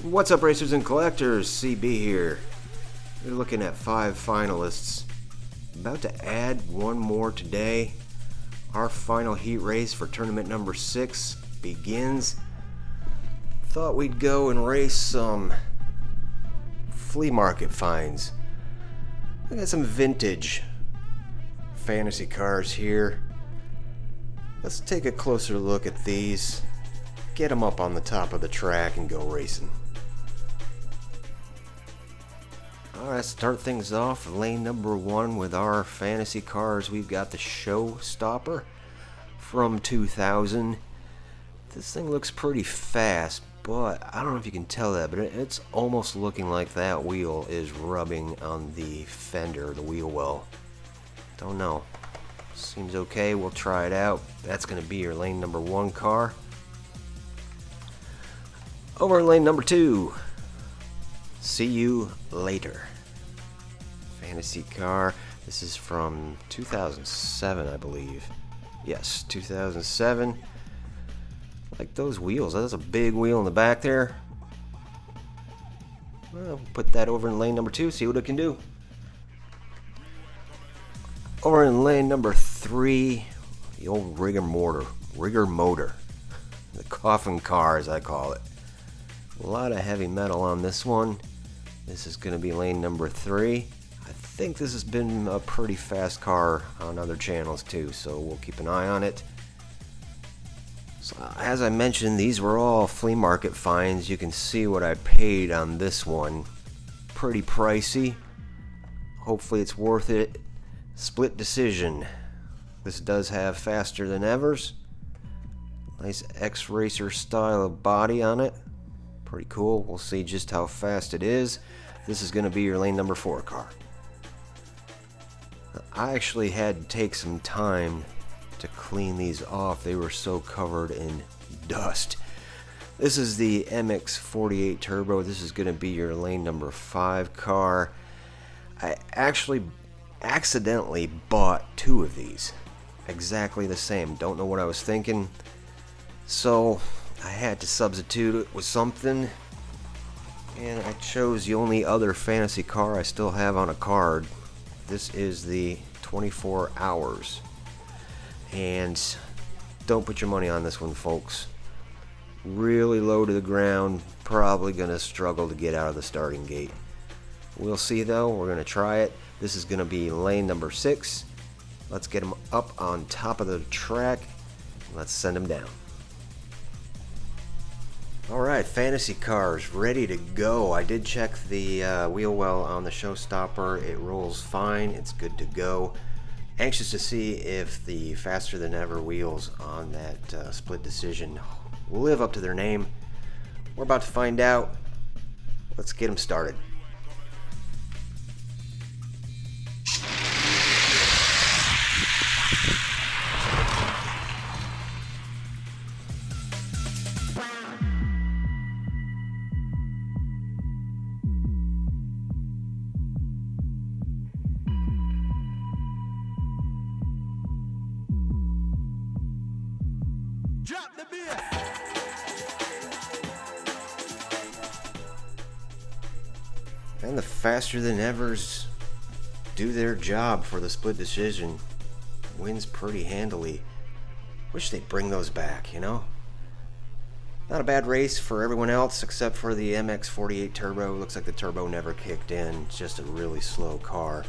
What's up, racers and collectors? CB here. We're looking at 5 finalists. About to add one more today. Our final heat race for tournament number 6 begins. Thought we'd go and race some Flea Market finds. I got some vintage fantasy cars here. Let's take a closer look at these. Get them up on the top of the track and go racing. Alright, start things off lane number 1 with our fantasy cars. We've got the Showstopper from 2000. This thing looks pretty fast, but I don't know if you can tell that, but it's almost looking like that wheel is rubbing on the fender, the wheel well. Don't know. Seems okay, we'll try it out. That's going to be your lane number 1 car. Over in lane number 2. See you later. Fantasy car. This is from 2007, I believe. Yes, 2007. Like those wheels. That's a big wheel in the back there. Well, put that over in lane number 2, see what it can do. Over in lane number 3, the old rigor motor. The coffin car, as I call it. A lot of heavy metal on this one. This is going to be lane number 3. I think this has been a pretty fast car on other channels too, so we'll keep an eye on it. So, as I mentioned, these were all flea market finds. You can see what I paid on this one. Pretty pricey. Hopefully it's worth it. Split decision. This does have faster than evers. Nice X-Racer style of body on it. Pretty cool. We'll see just how fast it is. This is going to be your lane number 4 car. I actually had to take some time to clean these off. They were so covered in dust. This is the MX-48 Turbo. This is going to be your lane number 5 car. I actually accidentally bought 2 of these. Exactly the same. Don't know what I was thinking. So I had to substitute it with something, and I chose the only other fantasy car I still have on a card. This is the 24 hours, and don't put your money on this one, folks. Really low to the ground, probably gonna struggle to get out of the starting gate. We'll see though. We're gonna try it. This is gonna be lane number 6. Let's get them up on top of the track. Let's send them down. Alright, fantasy cars ready to go. I did check the wheel well on the Showstopper. It rolls fine. It's good to go. Anxious to see if the faster than ever wheels on that split decision live up to their name. We're about to find out. Let's get them started. Drop the beer. And the faster than evers do their job for the split decision. Wins pretty handily. Wish they'd bring those back, you know? Not a bad race for everyone else except for the MX-48 Turbo. Looks like the turbo never kicked in. It's just a really slow car.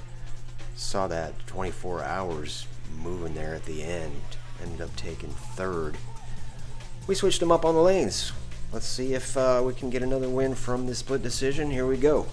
Saw that 24 hours moving there at the end. Ended up taking 3rd. We switched them up on the lanes. Let's see if we can get another win from this split decision. Here we go.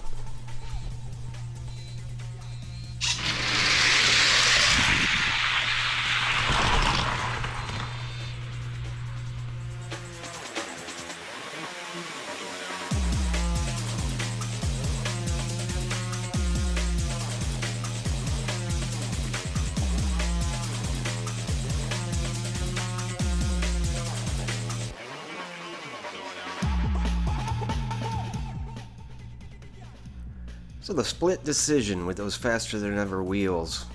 So the split decision with those faster than ever wheels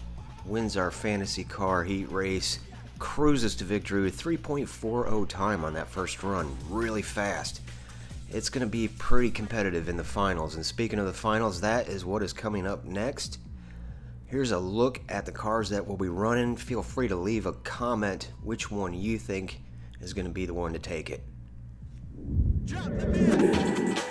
wins our fantasy car heat race, cruises to victory with 3.40 time on that first run, really fast. it's going to be pretty competitive in the finals. And speaking of the finals, that is what is coming up next. Here's a look at the cars that will be running. Feel free to leave a comment which one you think is going to be the one to take it. Drop the music.